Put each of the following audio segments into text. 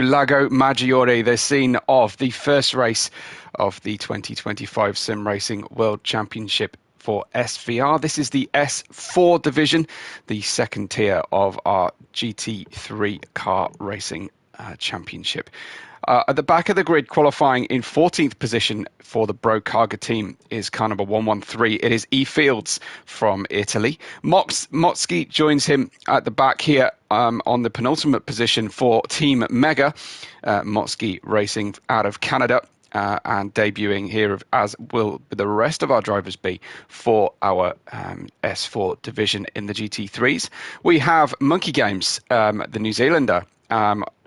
Lago Maggiore, the scene of the first race of the 2025 Simracing World Championship for SVR. This is the S4 division, the second tier of our GT3 car racing championship. At the back of the grid, qualifying in 14th position for the Brocaga team is car number 113. It is E. Fields from Italy. Motzki joins him at the back here on the penultimate position for Team Mega. Motzki racing out of Canada. And debuting here, as will the rest of our drivers be for our S4 division in the GT3s. We have Monkey Games, the New Zealander,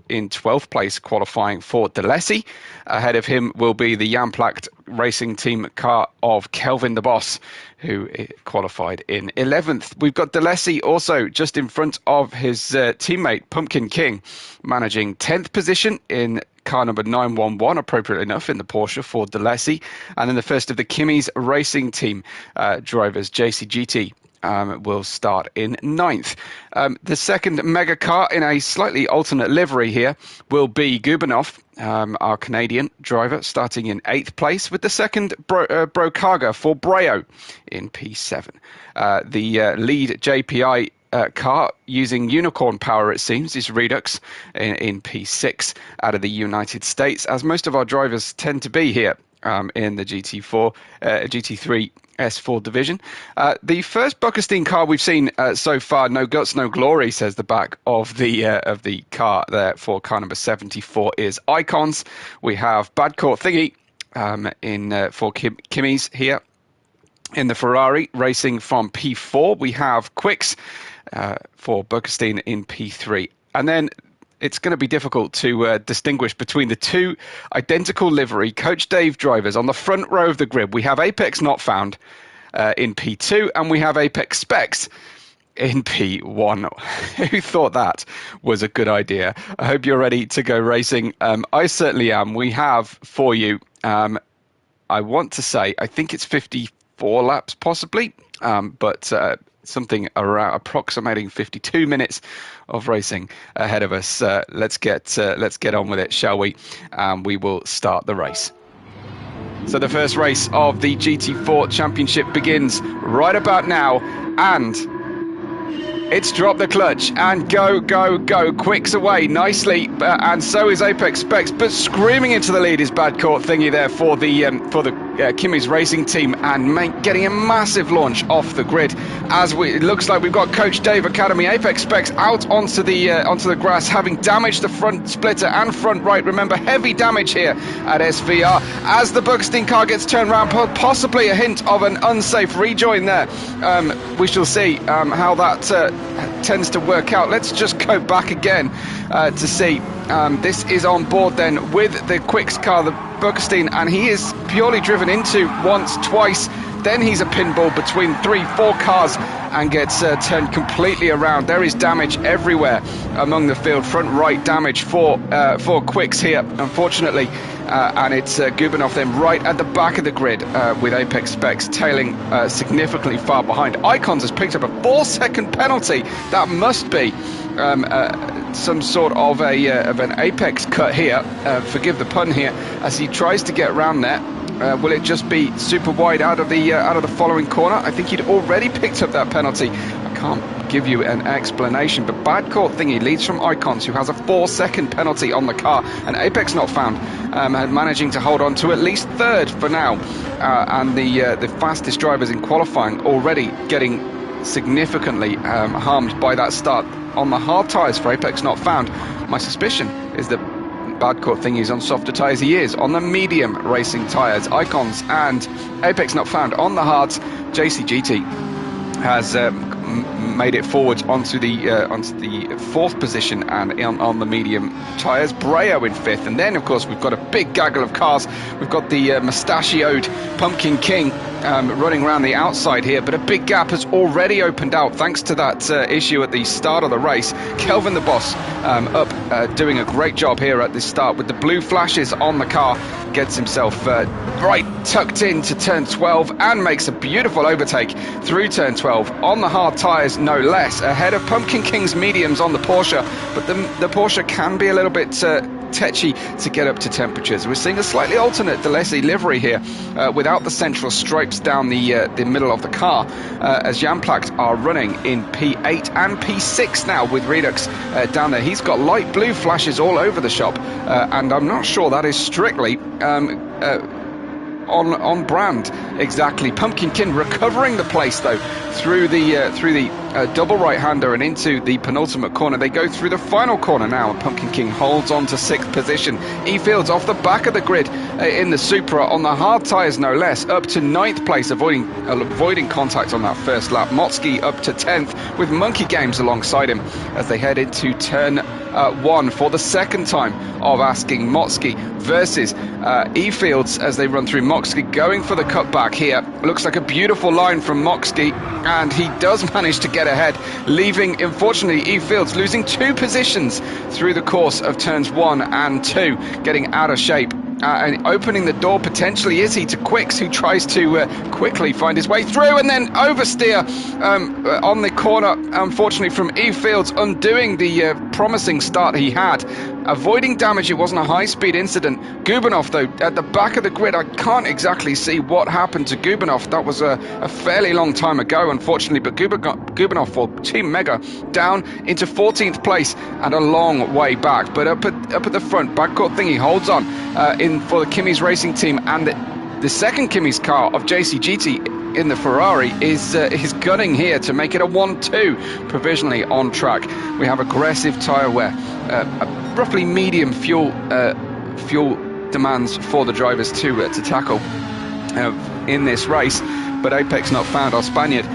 in 12th place qualifying for Delesi. Ahead of him will be the Jamplacht Racing Team car of Kelvin the Boss, who qualified in 11th. We've got Delesi also just in front of his teammate Pumpkin King, managing 10th position in car number 911, appropriate enough, in the Porsche for Delesi. And then the first of the Kimmy's Racing Team drivers, JCGT, will start in 9th. The second mega car in a slightly alternate livery here will be Gubinov, our Canadian driver, starting in 8th place, with the second Brocaga for Breo in P7. The lead JPI car using unicorn power, it seems, is Redux in P6 out of the United States, as most of our drivers tend to be here in the GT3 S4 division. The first Buckerstein car we've seen so far, no guts, no glory, says the back of the car there for car number 74 is Icons. We have Bad Court Thingy for Kimmy's here. In the Ferrari, racing from P4, we have Quicks for Buckerstein in P3. And then it's going to be difficult to distinguish between the two identical livery Coach Dave drivers on the front row of the grid. We have Apex Not Found in P2, and we have Apex Specs in P1. Who thought that was a good idea? I hope you're ready to go racing. I certainly am. We have for you, I want to say, I think it's 54 laps possibly, but something around approximating 52 minutes of racing ahead of us. Let's get on with it, shall we? We will start the race. So the first race of the GT4 Championship begins right about now, and it's Drop the Clutch and go, go, go. Quicks away nicely, and so is Apex Specs, but screaming into the lead is Bad Court Thingy there for the Kimmy's Racing Team, and getting a massive launch off the grid. It looks like we've got Coach Dave Academy Apex Specs out onto the grass, having damaged the front splitter and front right. Remember, heavy damage here at SVR as the Buckerstein car gets turned around. Possibly a hint of an unsafe rejoin there. We shall see how that tends to work out. Let's just go back again to see. This is on board then with the Quicks car, the Buckerstein, and he is purely driven into once, twice. Then he's a pinball between 3-4 cars and gets turned completely around. There is damage everywhere among the field. Front right damage for Quicks here, unfortunately. And it's Gubinov then right at the back of the grid with Apex Specs tailing significantly far behind. Icons has picked up a 4-second penalty. That must be some sort of an apex cut here. Forgive the pun here, as he tries to get around there. Will it just be super wide out of the following corner? I think he'd already picked up that penalty. I can't give you an explanation, but Bad Court Thingy leads from Icons, who has a 4-second penalty on the car, and Apex Not Found managing to hold on to at least third for now, and the fastest drivers in qualifying already getting significantly harmed by that start on the hard tyres for Apex Not Found. My suspicion is that Bad Court Thingy is on softer tyres. He is on the medium racing tyres. Icons and Apex Not Found on the hards. JCGT has made it forward onto the 4th position and on the medium tyres. Breo in 5th, and then of course we've got a big gaggle of cars. We've got the mustachioed Pumpkin King running around the outside here, but a big gap has already opened out thanks to that issue at the start of the race. Kelvin the Boss up doing a great job here at the start with the blue flashes on the car, gets himself right tucked into turn 12 and makes a beautiful overtake through turn 12 on the hard tyres, no less, ahead of Pumpkin King's mediums on the Porsche. But the Porsche can be a little bit tetchy to get up to temperatures. We're seeing a slightly alternate Delesi livery here without the central stripes down the middle of the car as Jan Placht are running in P8 and P6 now with Redux down there. He's got light blue flashes all over the shop and I'm not sure that is strictly on brand exactly. Pumpkin King recovering the place though through the double right-hander and into the penultimate corner. They go through the final corner now and Pumpkin King holds on to 6th position. E-Fields off the back of the grid in the Supra on the hard tyres no less, up to 9th place, avoiding contact on that first lap. Motsky up to 10th with Monkey Games alongside him as they head into turn 1 for the second time of asking. Motsky versus E-Fields as they run through. Motsky going for the cutback here. Looks like a beautiful line from Motsky, and he does manage to get ahead, leaving, unfortunately, E-Fields losing 2 positions through the course of turns 1 and 2, getting out of shape. And opening the door potentially is he to Quicks, who tries to quickly find his way through and then oversteer on the corner, unfortunately, from E-Fields, undoing the promising start he had. Avoiding damage, it wasn't a high-speed incident. Gubanov, though, at the back of the grid, I can't exactly see what happened to Gubanov. That was a fairly long time ago, unfortunately, but Gubanov for Team Mega down into 14th place and a long way back. But up at the front, backcourt thingy holds on in for the Kimi's Racing team, and the second Kimi's car of JCGT in the Ferrari is gunning here to make it a 1-2 provisionally on track. We have aggressive tyre wear, roughly medium fuel demands for the drivers to tackle in this race. But Apex Not Found, our Spaniard,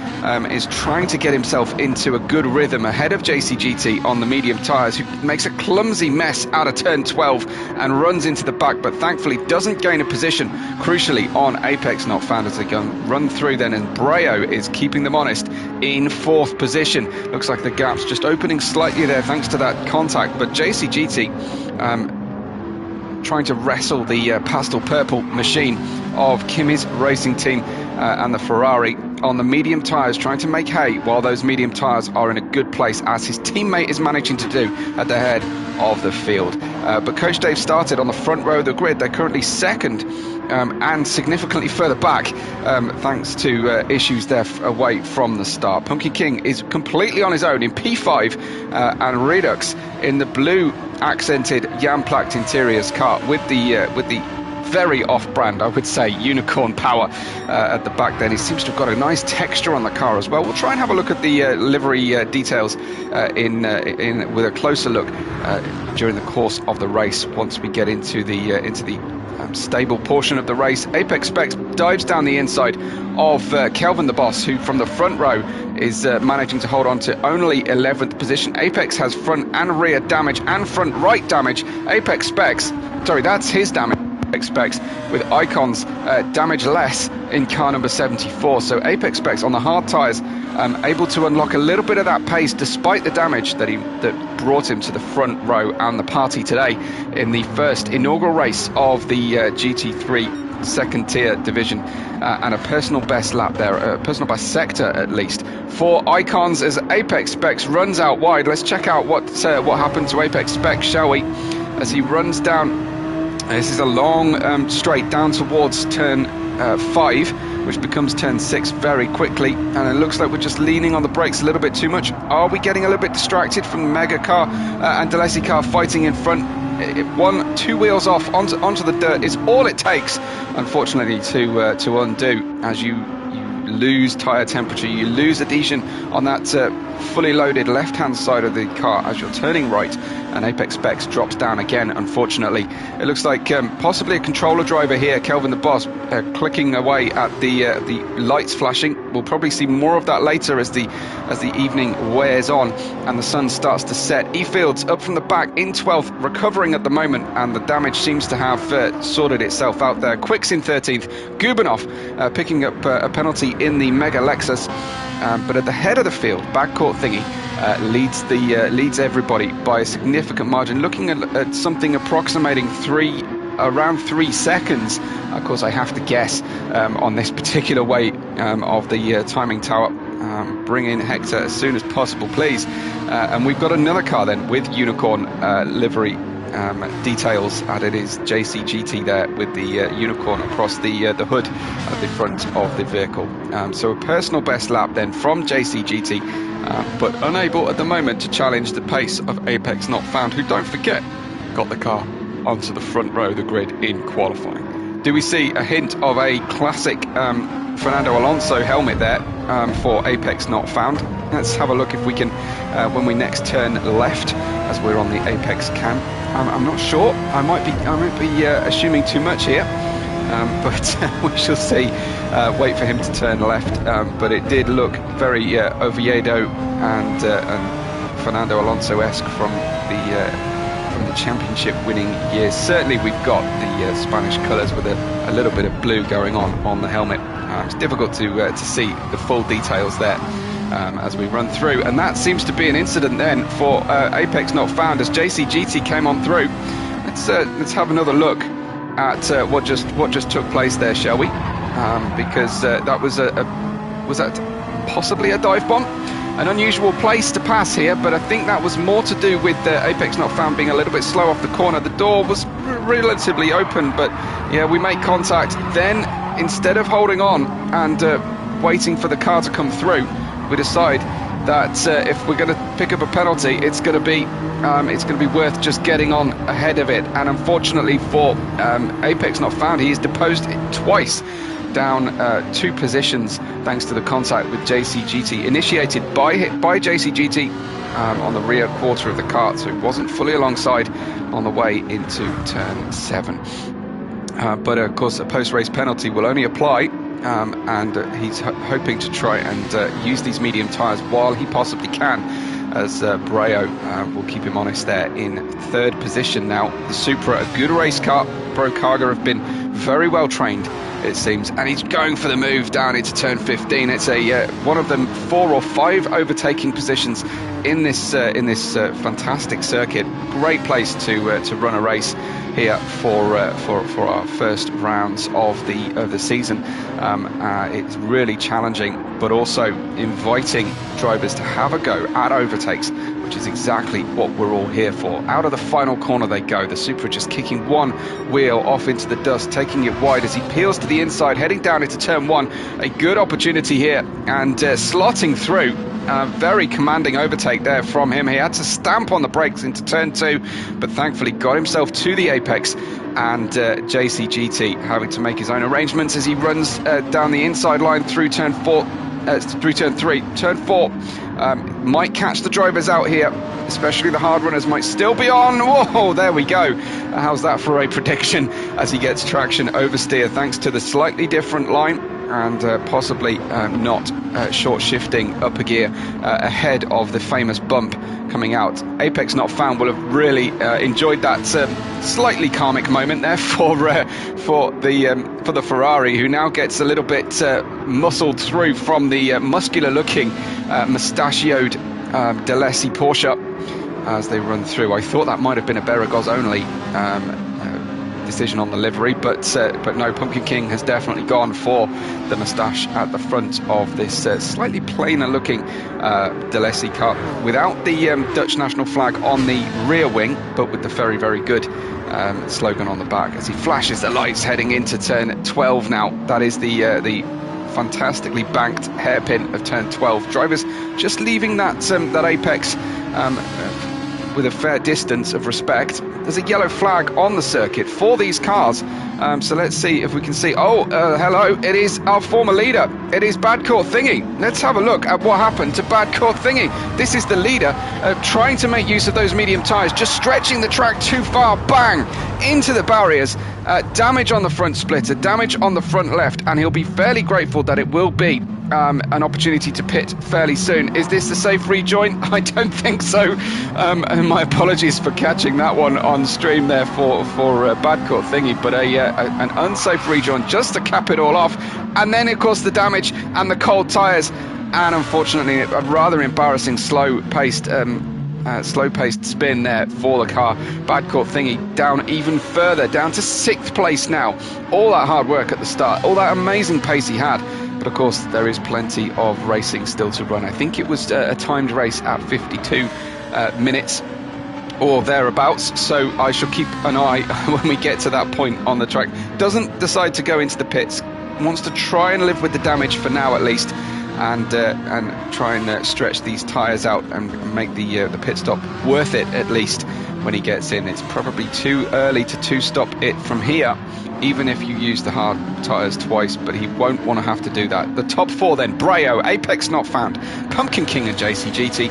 is trying to get himself into a good rhythm ahead of JCGT on the medium tyres, who makes a clumsy mess out of turn 12 and runs into the back, but thankfully doesn't gain a position, crucially, on Apex Not Found as they run through then, and Breo is keeping them honest in 4th position. Looks like the gap's just opening slightly there thanks to that contact, but JCGT trying to wrestle the pastel purple machine of Kimi's Racing team and the Ferrari on the medium tyres, trying to make hay while those medium tyres are in a good place, as his teammate is managing to do at the head of the field. But Coach Dave started on the front row of the grid. They're currently second and significantly further back thanks to issues there away from the start. Pumpkin King is completely on his own in P5 and Redux in the blue accented Jan Placht Interiors car with the very off-brand, I would say, unicorn power at the back then. He seems to have got a nice texture on the car as well. We'll try and have a look at the livery details with a closer look during the course of the race once we get into the stable portion of the race. Apex Specs dives down the inside of Kelvin the Boss, who from the front row is managing to hold on to only 11th position. Apex has front and rear damage and front right damage. Apex Specs, sorry, that's his damage. Specs with Icons damage less in car number 74. So Apex Specs on the hard tyres able to unlock a little bit of that pace despite the damage that brought him to the front row and the party today in the first inaugural race of the GT3 second tier division, and a personal best lap there, a personal best sector at least for Icons as Apex Specs runs out wide. Let's check out what happened to Apex Specs, shall we, as he runs down. This is a long straight down towards turn 5, which becomes turn 6 very quickly, and it looks like we're just leaning on the brakes a little bit too much. Are we getting a little bit distracted from the Mega car and Delesi car fighting in front? 2 wheels off onto the dirt is all it takes, unfortunately, to undo, as you lose tyre temperature, you lose adhesion on that fully loaded left-hand side of the car as you're turning right, and Apex Specs drops down again, unfortunately. It looks like possibly a controller driver here, Kelvin the Boss, clicking away at the lights flashing. We'll probably see more of that later as the evening wears on and the sun starts to set. E-Fields up from the back in 12th, recovering at the moment, and the damage seems to have sorted itself out there. Quicks in 13th, Gubanov picking up a penalty in the Mega Lexus, but at the head of the field, backcourt thingy leads everybody by a significant margin, looking at something approximating around 3 seconds. Of course, I have to guess on this particular way of the timing tower. Bring in Hector as soon as possible, please. And we've got another car then with unicorn livery details, and it is JCGT there with the unicorn across the hood at the front of the vehicle. So a personal best lap then from JCGT, but unable at the moment to challenge the pace of Apex Not Found, who, don't forget, got the car onto the front row of the grid in qualifying. Do we see a hint of a classic Fernando Alonso helmet there for Apex Not Found? Let's have a look if we can, when we next turn left, as we're on the Apex cam. I'm not sure. I might be assuming too much here, but we shall see. Wait for him to turn left. But it did look very Oviedo and Fernando Alonso-esque from the championship winning years. Certainly we've got the Spanish colours with a little bit of blue going on the helmet. It's difficult to see the full details there as we run through, and that seems to be an incident then for Apex Not Found as JCGT came on through. Let's have another look at what just took place there, shall we? Because that was that possibly a dive bomb? An unusual place to pass here, but I think that was more to do with Apex Not Found being a little bit slow off the corner. The door was relatively open, but yeah, we make contact. Then, instead of holding on and waiting for the car to come through, we decide that if we're going to pick up a penalty, it's going to be worth just getting on ahead of it. And unfortunately for Apex Not Found, he is deposed twice, down 2 positions thanks to the contact with JCGT, initiated by JCGT on the rear quarter of the kart, so it wasn't fully alongside on the way into turn 7. But of course a post-race penalty will only apply, and he's hoping to try and use these medium tyres while he possibly can, as Breo will keep him honest there in 3rd position now. The Supra, a good race car. Brokaga have been very well trained, it seems, and he's going for the move down into turn 15. It's one of them 4 or 5 overtaking positions in this fantastic circuit. Great place to run a race here for our first rounds of the season. It's really challenging, but also inviting drivers to have a go at overtakes, which is exactly what we're all here for. Out of the final corner they go. The Supra just kicking one wheel off into the dust, taking it wide as he peels to the inside, heading down into turn 1. A good opportunity here, and slotting through. Very commanding overtake there from him. He had to stamp on the brakes into turn 2, but thankfully got himself to the apex, and JCGT having to make his own arrangements as he runs down the inside line through turn 4. Through turn 3. Turn 4 might catch the drivers out here, especially the hard runners might still be on. Whoa, there we go. How's that for a prediction as he gets traction oversteer thanks to the slightly different line, and possibly not short shifting up a gear ahead of the famous bump coming out. Apex Not Found will have really enjoyed that slightly karmic moment there for the Ferrari, who now gets a little bit muscled through from the muscular looking mustachioed Delesi Porsche as they run through. I thought that might have been a Beragos only decision on the livery, but no, Pumpkin King has definitely gone for the moustache at the front of this slightly plainer looking Delesi car, without the Dutch national flag on the rear wing, but with the very, very good slogan on the back as he flashes the lights heading into turn 12 now. That is the fantastically banked hairpin of turn 12. Drivers just leaving that apex with a fair distance of respect. There's a yellow flag on the circuit for these cars, so let's see if we can see. Hello, it is our former leader. It is Bad Court Thingy. Let's have a look at what happened to Bad Court Thingy. This is the leader trying to make use of those medium tyres, just stretching the track too far. Bang into the barriers. Damage on the front splitter, damage on the front left, and he'll be fairly grateful that it will be an opportunity to pit fairly soon. Is this a safe rejoin? I don't think so. And my apologies for catching that one on stream there for Bad Court Thingy, but an unsafe rejoin just to cap it all off. And then, of course, the damage and the cold tyres, and unfortunately a rather embarrassing slow-paced spin there for the car. Bad Court Thingy down even further, down to 6th place now. All that hard work at the start, all that amazing pace he had, but of course there is plenty of racing still to run. I think it was a timed race at 52 minutes or thereabouts, so I shall keep an eye when we get to that point on the track. Doesn't decide to go into the pits, wants to try and live with the damage for now at least, and try and stretch these tyres out and make the pit stop worth it at least when he gets in. It's probably too early to two-stop it from here, even if you use the hard tyres twice, but he won't want to have to do that. The top four then: Brayo, Apex Not Found, Pumpkin King and JCGT,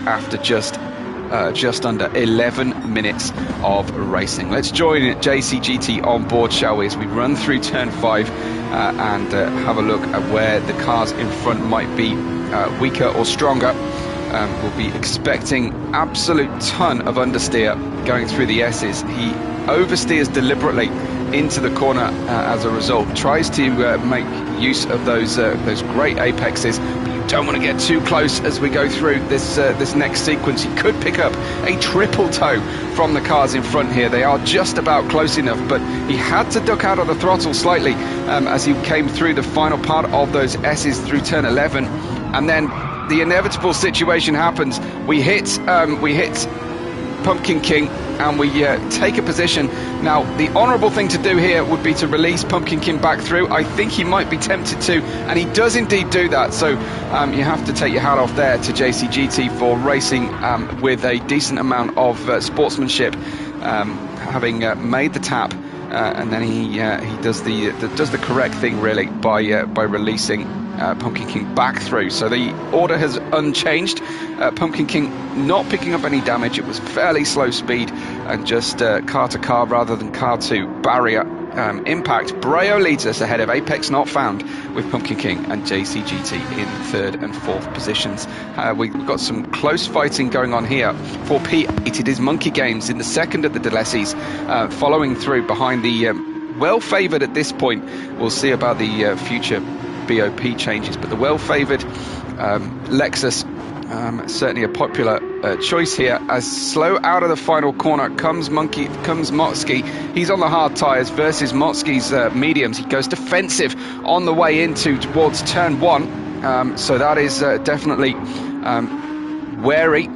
after just under 11 minutes of racing. Let's join JCGT on board, shall we, as we run through turn 5 and have a look at where the cars in front might be weaker or stronger. We'll be expecting absolute ton of understeer going through the S's. He oversteers deliberately into the corner as a result, tries to make use of those great apexes, but you don't want to get too close as we go through this next sequence. He could pick up a triple toe from the cars in front here. They are just about close enough, but he had to duck out of the throttle slightly as he came through the final part of those S's through turn 11, and then the inevitable situation happens. We hit Pumpkin King and we take a position. Now, the honourable thing to do here would be to release Pumpkin King back through. I think he might be tempted to, and he does indeed do that. So you have to take your hat off there to JCGT for racing with a decent amount of sportsmanship, having made the tap. And then he does the correct thing really by releasing Pumpkin King back through. So the order has unchanged. Pumpkin King not picking up any damage. It was fairly slow speed and just car to car rather than car to barrier impact. Brayo leads us ahead of Apex Not Found, with Pumpkin King and JCGT in 3rd and 4th positions. We've got some close fighting going on here. For P8, it is Monkey Games in the second of the Deleses, following through behind the well-favoured at this point. We'll see about the future BOP changes, but the well-favoured Lexus, certainly a popular choice here. As slow out of the final corner comes Motsky. He's on the hard tyres versus Motsky's mediums. He goes defensive on the way towards turn 1, so that is definitely wary.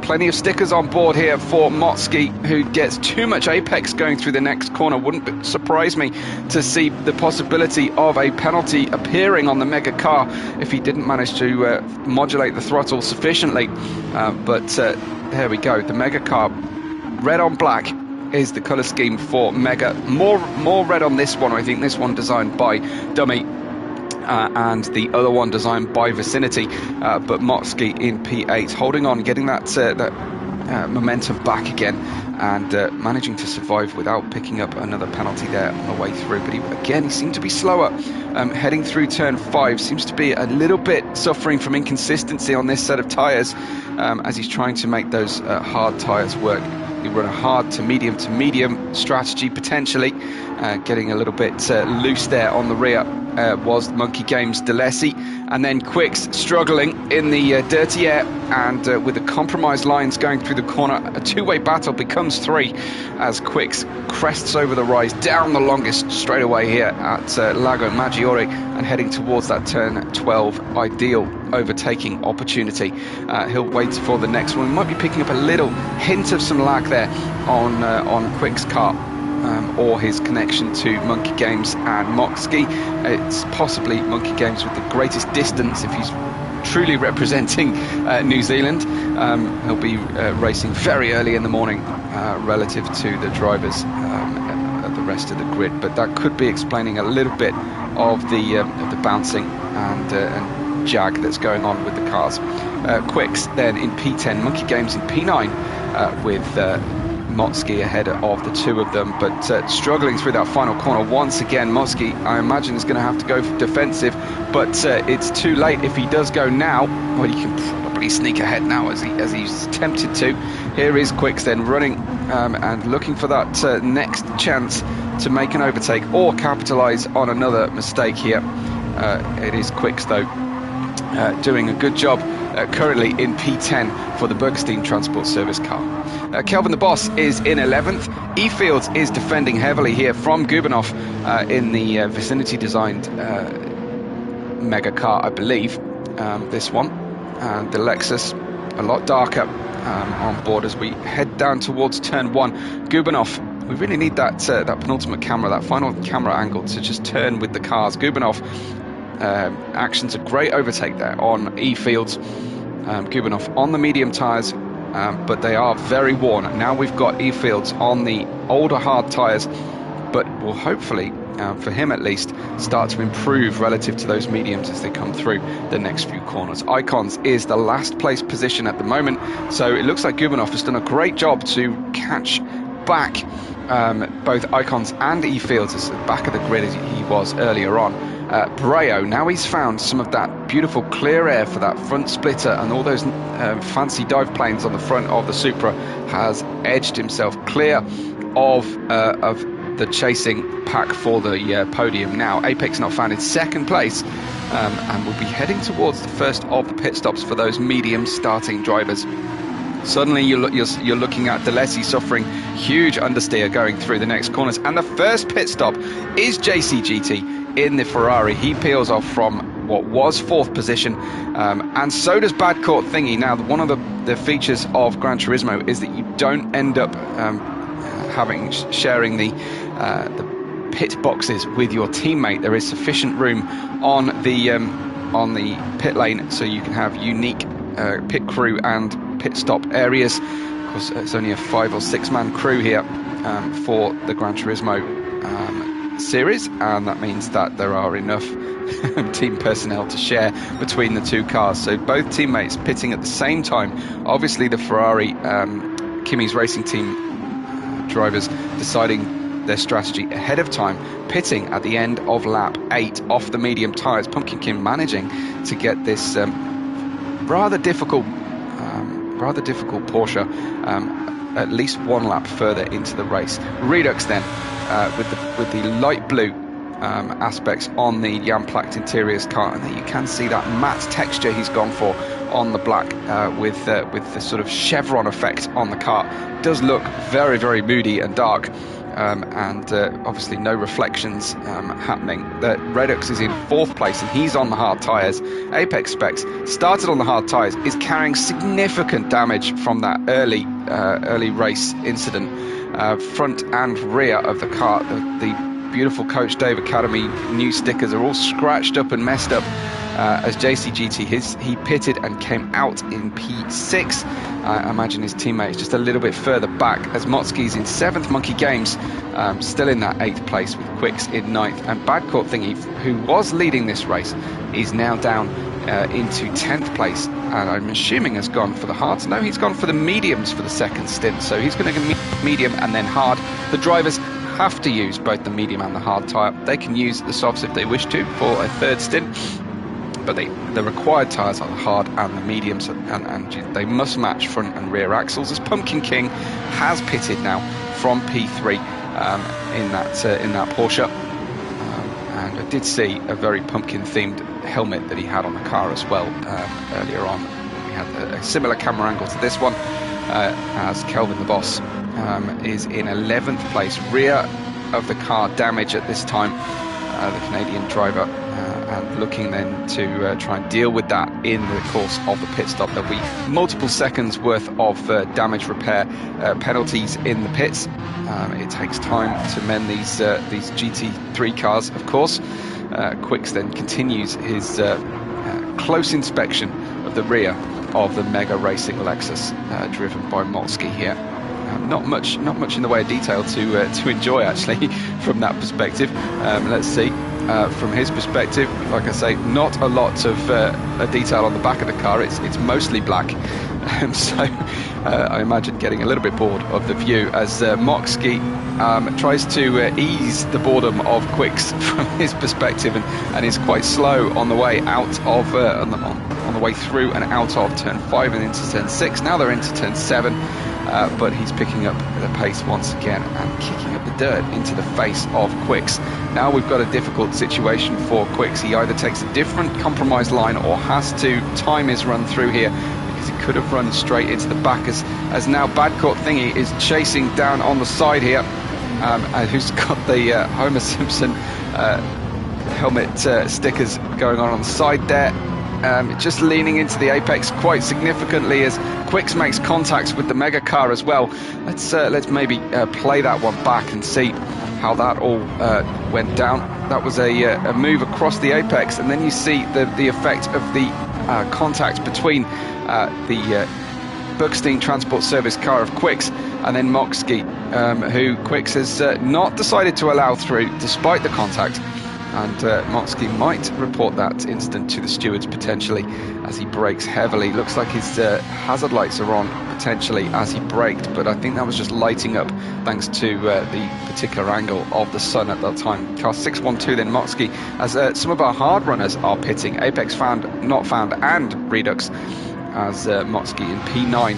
Plenty of stickers on board here for Motsky, who gets too much apex going through the next corner. Wouldn't surprise me to see the possibility of a penalty appearing on the mega car if he didn't manage to modulate the throttle sufficiently. But there we go. The mega car, red on black, is the colour scheme for Mega. More red on this one. I think this one designed by Dummy. And the other one designed by Vicinity, but Motsky in P8, holding on, getting that momentum back again, and managing to survive without picking up another penalty there on the way through. But he seemed to be slower heading through turn 5. Seems to be a little bit suffering from inconsistency on this set of tyres as he's trying to make those hard tyres work. He run a hard to medium strategy, potentially getting a little bit loose there on the rear. Was Monkey Games Delesi, and then Quicks struggling in the dirty air, and with the compromised lines going through the corner, a two-way battle becomes 3 as Quicks crests over the rise down the longest straightaway here at Lago Maggiore and heading towards that turn 12 ideal overtaking opportunity. He'll wait for the next one. We might be picking up a little hint of some lag there on Quick's car. Or his connection to Monkey Games and Motsky. It's possibly Monkey Games with the greatest distance if he's truly representing New Zealand. He'll be racing very early in the morning relative to the drivers at the rest of the grid, but that could be explaining a little bit of the bouncing and jag that's going on with the cars. Quicks then in P10, Monkey Games in P9 with Motsky ahead of the two of them, but struggling through that final corner once again. Motsky, I imagine, is going to have to go defensive, but it's too late if he does go now. Well, he can probably sneak ahead now as he's tempted to. Here is Quicks then running and looking for that next chance to make an overtake or capitalise on another mistake here. It is Quicks though doing a good job currently in P10 for the Burgerstein Transport Service car. Kelvin the Boss is in 11th. E-Fields is defending heavily here from Gubinov in the Vicinity designed mega car, I believe, this one. The Lexus a lot darker on board as we head down towards turn 1. Gubanov, we really need that penultimate camera, that final camera angle to just turn with the cars. Gubanov actions a great overtake there on E-Fields. Gubanov on the medium tyres, but they are very worn. Now we've got E-Fields on the older hard tyres, but will hopefully, for him at least, start to improve relative to those mediums as they come through the next few corners. Icons is the last place position at the moment, so it looks like Gubanov has done a great job to catch back both Icons and E-Fields as the back of the grid as he was earlier on. Breo, now he's found some of that beautiful clear air for that front splitter, and all those fancy dive planes on the front of the Supra, has edged himself clear of the chasing pack for the podium. Now Apex not found in second place, and will be heading towards the first of the pit stops for those medium starting drivers. Suddenly you're looking at Delesi suffering huge understeer going through the next corners, and the first pit stop is JCGT in the Ferrari. He peels off from what was 4th position, and so does Bad Court Thingy. Now, one of the features of Gran Turismo is that you don't end up sharing the pit boxes with your teammate. There is sufficient room on the pit lane so you can have unique pit crew and pit stop areas. Of course, it's only a 5 or 6 man crew here for the Gran Turismo series, and that means that there are enough team personnel to share between the two cars. So both teammates pitting at the same time. Obviously the Ferrari Kimi's racing team drivers deciding their strategy ahead of time, pitting at the end of lap 8 off the medium tyres. Pumpkin Kim managing to get this rather difficult Porsche at least 1 lap further into the race. Redux then with the light blue aspects on the Jan-Placked Interiors car, and there you can see that matte texture he's gone for on the black with the sort of chevron effect on the car. It does look very, very moody and dark. And obviously no reflections happening. Redux is in 4th place and he's on the hard tyres. Apex Specs started on the hard tyres, is carrying significant damage from that early race incident. Front and rear of the car, the beautiful Coach Dave Academy new stickers are all scratched up and messed up. As JCGT, he pitted and came out in P6. I imagine his teammate is just a little bit further back, as Motsky's in 7th, Monkey Games still in that 8th place with Quicks in 9th, and Bad Court Thingy, who was leading this race, is now down into 10th place, and I'm assuming has gone for the hards. No, he's gone for the mediums for the second stint, so he's going to go medium and then hard. The drivers have to use both the medium and the hard tyre. They can use the softs if they wish to for a third stint, but the required tyres are the hard and the mediums, and they must match front and rear axles, as Pumpkin King has pitted now from P3 in that Porsche. And I did see a very pumpkin themed helmet that he had on the car as well earlier on. We had a similar camera angle to this one, as Kelvin the Boss is in 11th place, rear of the car damage at this time, the Canadian driver, and looking then to try and deal with that in the course of the pit stop. There'll be multiple seconds worth of damage repair penalties in the pits. It takes time to mend these GT3 cars, of course. Quicks then continues his close inspection of the rear of the Mega Racing Lexus, driven by Molsky here. Not much in the way of detail to enjoy, actually, from that perspective. Let's see. From his perspective, like I say, not a lot of detail on the back of the car. It's mostly black, so I imagine getting a little bit bored of the view as Moksky tries to ease the boredom of Quicks from his perspective, and is quite slow on the way out of on the way through and out of turn 5 and into turn 6. Now they're into turn 7. But he's picking up the pace once again and kicking up the dirt into the face of Quicks. Now we've got a difficult situation for Quicks. He either takes a different compromise line or has to time his run through here, because he could have run straight into the back, as now Bad Court Thingy is chasing down on the side here, who's got the Homer Simpson helmet stickers going on the side there. just leaning into the apex quite significantly as Quicks makes contacts with the mega car as well. Let's maybe play that one back and see how that all went down. That was a move across the apex, and then you see the effect of the contact between the Buckstein Transport Service car of Quicks and then Moxkey, who Quicks has not decided to allow through despite the contact. And Moxkey might report that incident to the stewards potentially as he brakes heavily. Looks like his hazard lights are on potentially as he braked, but I think that was just lighting up thanks to the particular angle of the sun at that time. Car 612 then Moxkey, as some of our hard runners are pitting. Apex found, not found, and Redux, as Moxkey in P9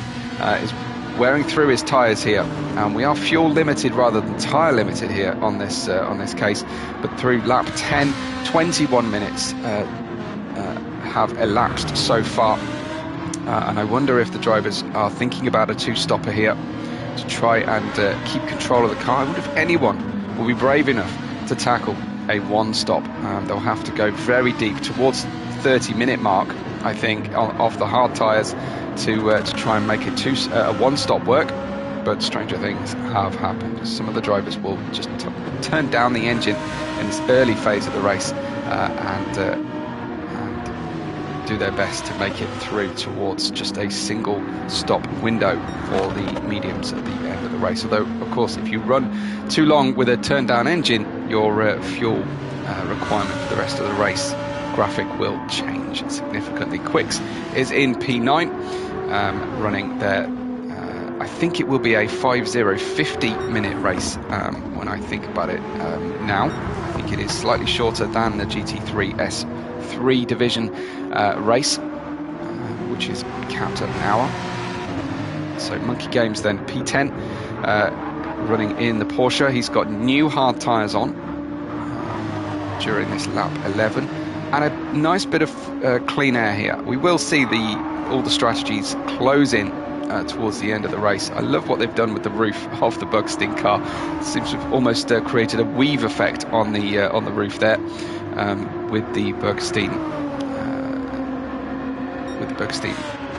is wearing through his tyres here, and we are fuel limited rather than tyre limited here on this case. But through lap 10, 21 minutes have elapsed so far, and I wonder if the drivers are thinking about a two-stopper here to try and keep control of the car. I wonder if anyone will be brave enough to tackle a one-stop. They'll have to go very deep towards the 30-minute mark, I think, off the hard tyres to try and make a one-stop work. But stranger things have happened. Some of the drivers will just turn down the engine in this early phase of the race and do their best to make it through towards just a single stop window for the mediums at the end of the race. Although, of course, if you run too long with a turned down engine, your fuel requirement for the rest of the race graphic will change significantly. Quicks is in P9, running there. I think it will be a 5:0:50 minute race when I think about it now. I think it is slightly shorter than the GT3 S3 division race, which is capped at an hour. So Monkey Games then P10, running in the Porsche. He's got new hard tyres on during this lap 11. And a nice bit of clean air here. We will see all the strategies close in towards the end of the race. I love what they've done with the roof of the Buckstein car. It seems to have almost created a weave effect on the roof there, with the Buckstein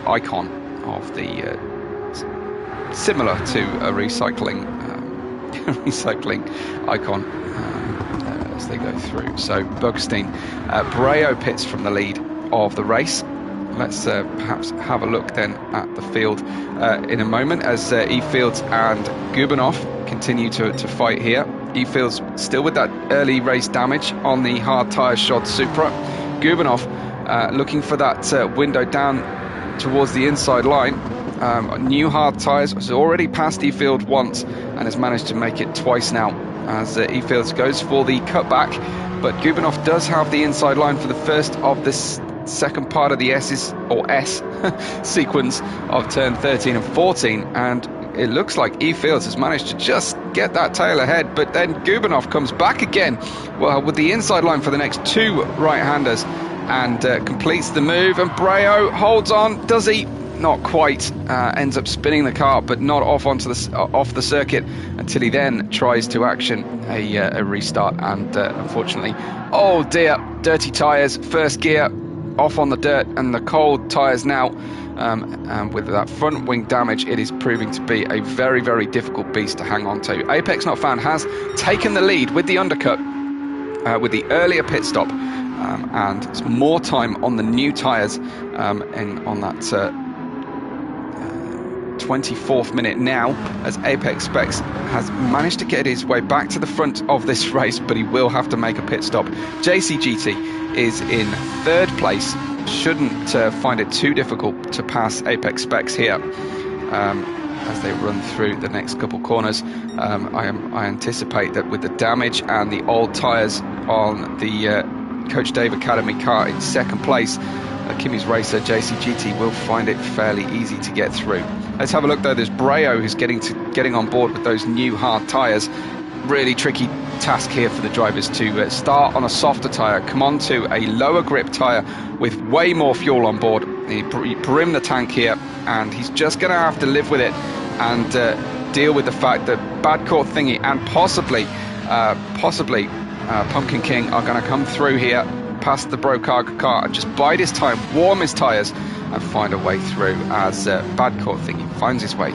icon of the similar to a recycling icon. As they go through. So Buckstein, Breo pits from the lead of the race. Let's perhaps have a look then at the field in a moment as E-Fields and Gubinov continue to fight here. E-Fields still with that early race damage on the hard tyre shod Supra. Gubinov looking for that window down towards the inside line. New hard tyres, has already passed E-Field once and has managed to make it twice now, as E-Fields goes for the cutback, but Gubinov does have the inside line for the first of this second part of the S sequence of turn 13 and 14, and it looks like E-Fields has managed to just get that tail ahead, but then Gubinov comes back again, well, with the inside line for the next two right-handers, and completes the move, and Breo holds on, does he? Not quite, ends up spinning the car, but not off off the circuit until he then tries to action a restart, and unfortunately, oh dear, dirty tyres, first gear, off on the dirt, and the cold tyres now, and with that front wing damage, it is proving to be a very, very difficult beast to hang on to. Apex Not Found has taken the lead with the undercut, with the earlier pit stop, and it's more time on the new tyres, and on that 24th minute now, as Apex Specs has managed to get his way back to the front of this race, but he will have to make a pit stop. JCGT is in third place, shouldn't find it too difficult to pass Apex Specs here as they run through the next couple corners. I anticipate that with the damage and the old tyres on the Coach Dave Academy car in second place, Kimmy's racer JCGT will find it fairly easy to get through. Let's have a look though. There's Breo who's getting on board with those new hard tyres. Really tricky task here for the drivers to start on a softer tyre, come on to a lower grip tyre with way more fuel on board. He brim the tank here, and he's just going to have to live with it and deal with the fact that Bad Court Thingy and possibly Pumpkin King are going to come through here past the Brokaga car and just bide his time, warm his tyres, and find a way through as Badcourt Thingy finds his way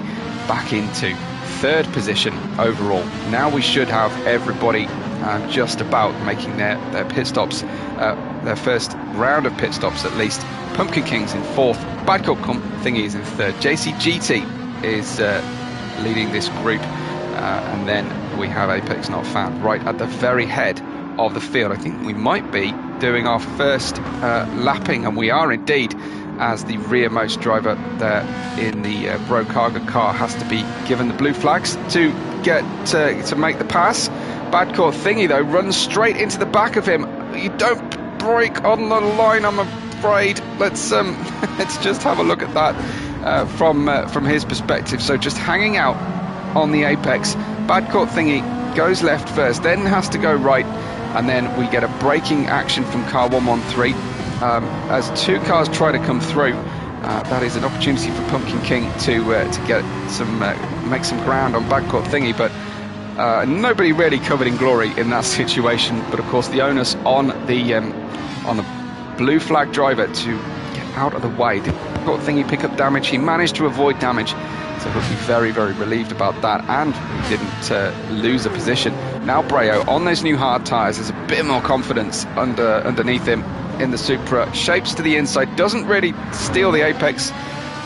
back into third position overall. Now we should have everybody just about making their pit stops, their first round of pit stops at least. Pumpkin King's in fourth, Badcourt Thingy is in third, JCGT is leading this group, and then we have Apex Not Found right at the very head of the field. I think we might be doing our first lapping, and we are indeed, as the rearmost driver there in the Brokaga car has to be given the blue flags to get to make the pass. Badcourt Thingy though runs straight into the back of him. You don't break on the line, I'm afraid. Let's just have a look at that from his perspective. So just hanging out on the apex. Badcourt Thingy goes left first, then has to go right, and then we get a braking action from car 113. As two cars try to come through, that is an opportunity for Pumpkin King to get some make some ground on Badcourt Thingy, but nobody really covered in glory in that situation. But of course the onus on the blue flag driver to get out of the way. Did Badcourt Thingy pick up damage? He managed to avoid damage, so he'll be very, very relieved about that, and he didn't lose a position. Now Breo on those new hard tyres, there's a bit more confidence underneath him in the Supra, shapes to the inside, doesn't really steal the apex,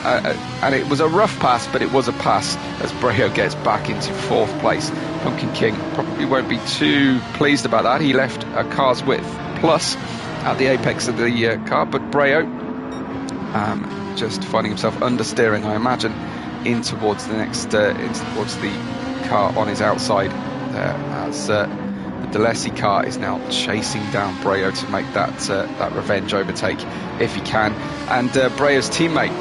and it was a rough pass, but it was a pass as Breo gets back into fourth place. Pumpkin King probably won't be too pleased about that. He left a car's width plus at the apex of the car, but Breo just finding himself understeering, I imagine, in towards the next in towards the car on his outside there, as the Delesi car is now chasing down Breo to make that revenge overtake if he can, and Breo's teammate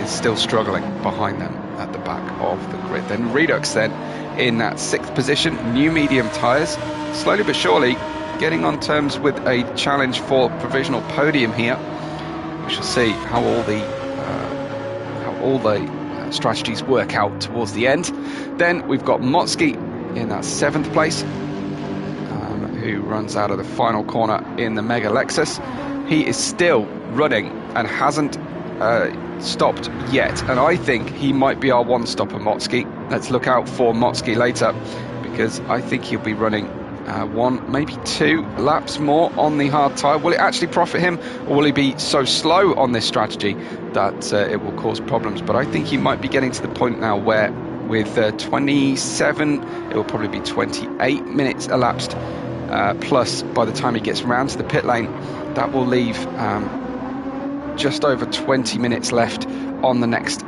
is still struggling behind them at the back of the grid. Then Redux then in that sixth position, new medium tyres, slowly but surely getting on terms with a challenge for provisional podium here. We shall see how all the strategies work out towards the end. Then we've got Motsky in that seventh place, who runs out of the final corner in the Mega Lexus. He is still running and hasn't stopped yet, and I think he might be our one-stopper, Motsky. Let's look out for Motsky later, because I think he'll be running one, maybe two laps more on the hard tyre. Will it actually profit him, or will he be so slow on this strategy that it will cause problems? But I think he might be getting to the point now where with 27, it will probably be 28 minutes elapsed, plus by the time he gets round to the pit lane, that will leave just over 20 minutes left on the next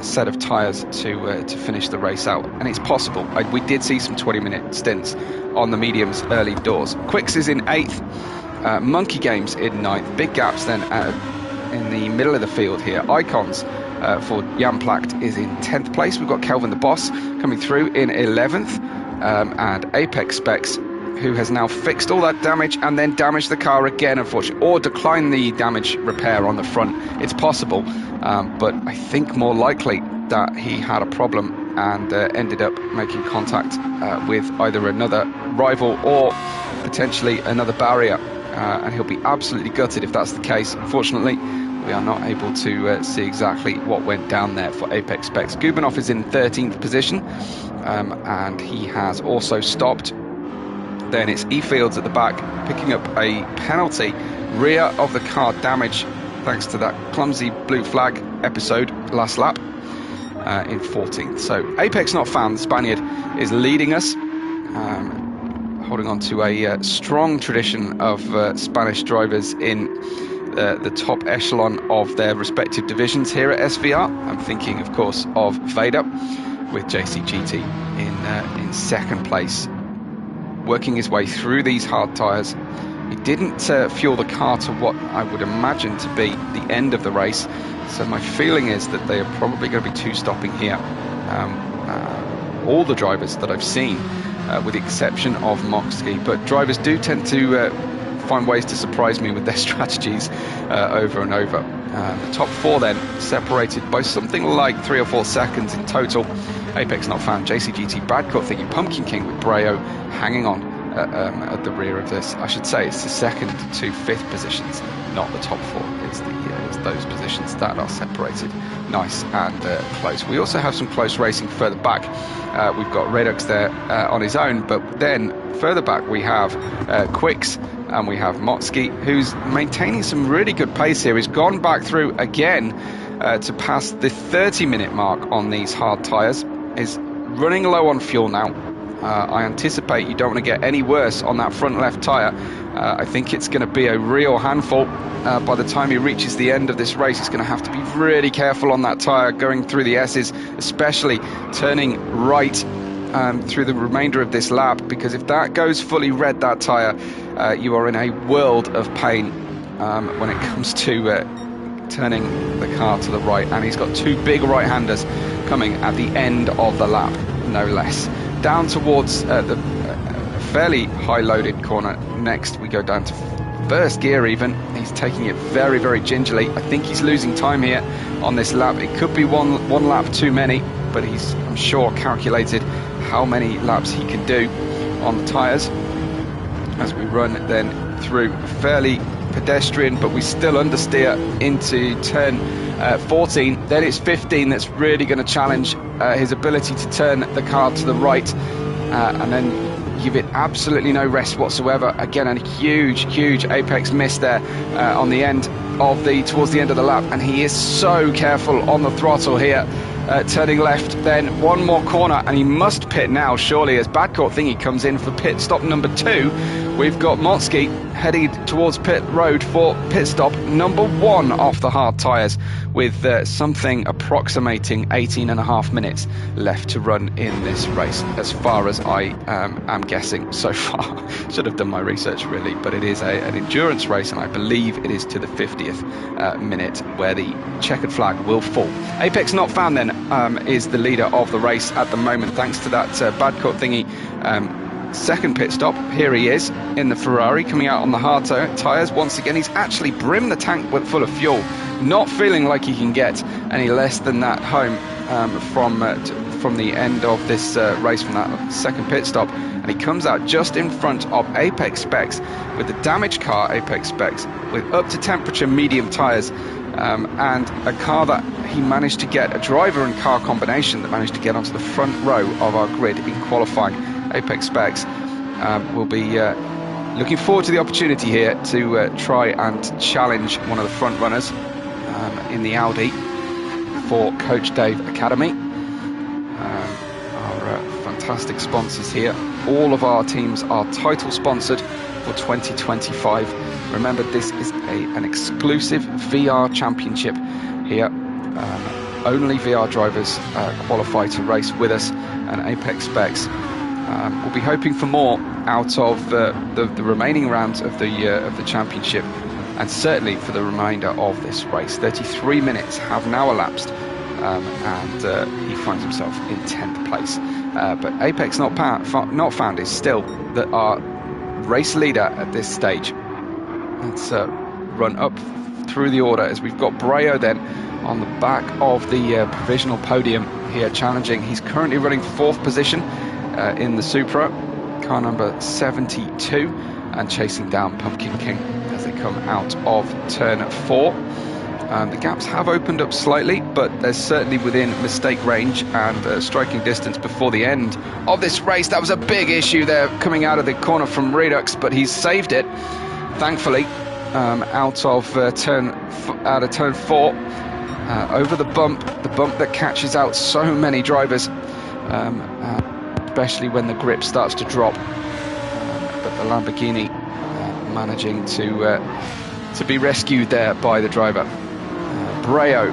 set of tyres to finish the race out. And it's possible. We did see some 20-minute stints on the mediums early doors. Quicks is in 8th, Monkey Games in 9th. Big gaps then in the middle of the field here. Icons for Jan Placht is in 10th place. We've got Kelvin the Boss coming through in 11th, and Apex Specs, who has now fixed all that damage and then damaged the car again, unfortunately, or declined the damage repair on the front. It's possible, but I think more likely that he had a problem and ended up making contact with either another rival or potentially another barrier, and he'll be absolutely gutted if that's the case. Unfortunately, we are not able to see exactly what went down there for Apex Specs. Gubanov is in 13th position, and he has also stopped. Then it's E-Fields at the back, picking up a penalty, rear of the car damage, thanks to that clumsy blue flag episode last lap, in 14th. So Apex Not Found, the Spaniard, is leading us, holding on to a strong tradition of Spanish drivers in the top echelon of their respective divisions here at SVR. I'm thinking, of course, of Vader, with JCGT in second place, working his way through these hard tyres. He didn't fuel the car to what I would imagine to be the end of the race, so my feeling is that they are probably going to be two-stopping here. All the drivers that I've seen, with the exception of Moxley, but drivers do tend to find ways to surprise me with their strategies over and over. The top four then separated by something like 3 or 4 seconds in total. Apex Not Found, JCGT, Badcourt Thingy, Pumpkin King with Breo hanging on at the rear of this. I should say it's the 2nd to 5th positions, not the top 4. It's those positions that are separated nice and close. We also have some close racing further back. We've got Redux there on his own, but then further back we have Quicks and we have Motsky, who's maintaining some really good pace here. He's gone back through again to pass the 30-minute mark on these hard tyres. Is running low on fuel now. I anticipate you don't want to get any worse on that front left tyre. I think it's going to be a real handful by the time he reaches the end of this race. He's going to have to be really careful on that tyre going through the S's, especially turning right through the remainder of this lap, because if that goes fully red, that tyre, you are in a world of pain when it comes to turning the car to the right. And he's got 2 big right-handers coming at the end of the lap, no less. Down towards the fairly high-loaded corner. Next, we go down to first gear even. He's taking it very, very gingerly. I think he's losing time here on this lap. It could be one lap too many, but he's, I'm sure, calculated how many laps he can do on the tyres. As we run then through fairly pedestrian, but we still understeer into turn 14. Then it's 15 that's really going to challenge his ability to turn the car to the right, and then give it absolutely no rest whatsoever. Again, a huge apex miss there on the end of towards the end of the lap, and he is so careful on the throttle here. Turning left, then one more corner, and he must pit now, surely, as Badcourt Thingy comes in for pit stop number 2. We've got Motsky heading towards pit road for pit stop number 1 off the hard tyres, with something approximating 18.5 minutes left to run in this race, as far as I am guessing so far. Should have done my research, really, but it is an endurance race, and I believe it is to the 50th minute where the checkered flag will fall. Apex not found then is the leader of the race at the moment, thanks to that Badcourt Thingy second pit stop. Here he is in the Ferrari, coming out on the hard tyres. Once again, he's actually brimmed the tank full of fuel, not feeling like he can get any less than that home from the end of this race, from that second pit stop. And he comes out just in front of Apex Specs with the damaged car, Apex Specs, with up to temperature medium tyres, and a car that he managed to get, a driver and car combination that managed to get onto the front row of our grid in qualifying. Apex Specs will be looking forward to the opportunity here to try and challenge one of the front runners in the Audi for Coach Dave Academy. Our fantastic sponsors here. All of our teams are title sponsored for 2025. Remember, this is an exclusive VR championship here. Only VR drivers qualify to race with us, and Apex Specs we'll be hoping for more out of the remaining rounds of the championship, and certainly for the remainder of this race. 33 minutes have now elapsed, and he finds himself in 10th place. But Apex not found is still our race leader at this stage. Let's run up through the order, as we've got Breo then on the back of the provisional podium here challenging. He's currently running 4th position in the Supra, car number 72, and chasing down Pumpkin King as they come out of turn 4. The gaps have opened up slightly, but they're certainly within mistake range and striking distance before the end of this race. That was a big issue there coming out of the corner from Redux, but he's saved it, thankfully, out of turn 4, over the bump that catches out so many drivers, especially when the grip starts to drop. But the Lamborghini managing to be rescued there by the driver. Breo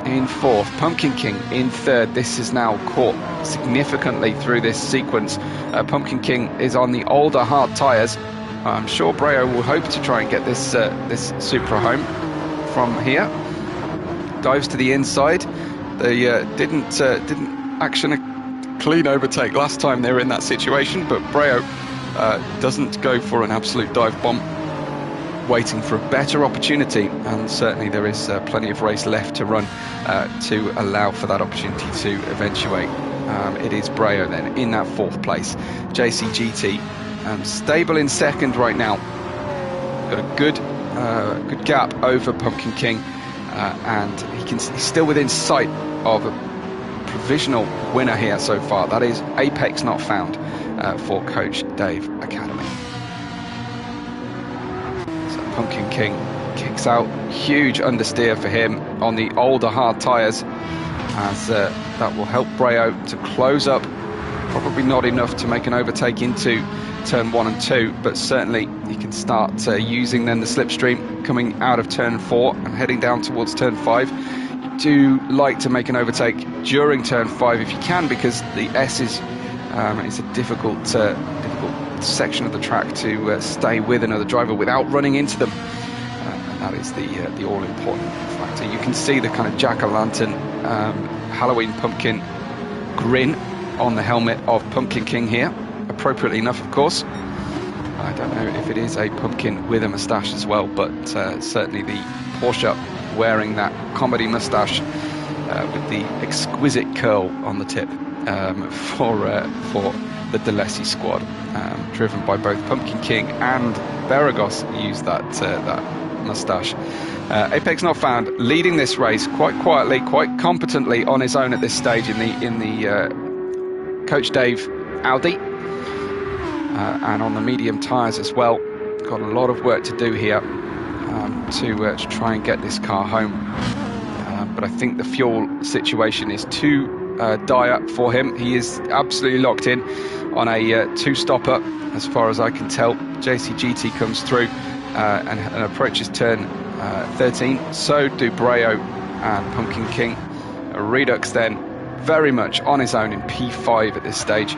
in 4th, Pumpkin King in 3rd. This is now caught significantly through this sequence. Pumpkin King is on the older hard tyres. I'm sure Breo will hope to try and get this Supra home from here. Dives to the inside. They didn't action a clean overtake last time they were in that situation, but Breo doesn't go for an absolute dive bomb, waiting for a better opportunity, and certainly there is plenty of race left to run to allow for that opportunity to eventuate. It is Breo then in that 4th place. JCGT Stable in second right now. Got a good gap over Pumpkin King, and he's still within sight of a provisional winner here so far. That is Apex Not Found for Coach Dave Academy. So Pumpkin King kicks out, huge understeer for him on the older hard tyres, as that will help Breo to close up. Probably not enough to make an overtake into turn 1 and 2, but certainly you can start using then the slipstream coming out of turn 4 and heading down towards turn 5. You do like to make an overtake during turn 5 if you can, because the S is a difficult section of the track to stay with another driver without running into them, and that is the all-important factor. You can see the kind of jack-o'-lantern Halloween pumpkin grin on the helmet of Pumpkin King here, appropriately enough, of course. I don't know if it is a pumpkin with a moustache as well, but certainly the Porsche wearing that comedy moustache with the exquisite curl on the tip for the DeLessi squad, driven by both Pumpkin King and Beragos, used that moustache. Apex Not Found leading this race quite quietly, quite competently on his own at this stage in the Coach Dave Audi, and on the medium tyres as well. Got a lot of work to do here to try and get this car home, but I think the fuel situation is too dire for him. He is absolutely locked in on a two-stopper as far as I can tell. JCGT comes through and approaches turn 13, so do Breo and Pumpkin King. Redux then very much on his own in P5 at this stage.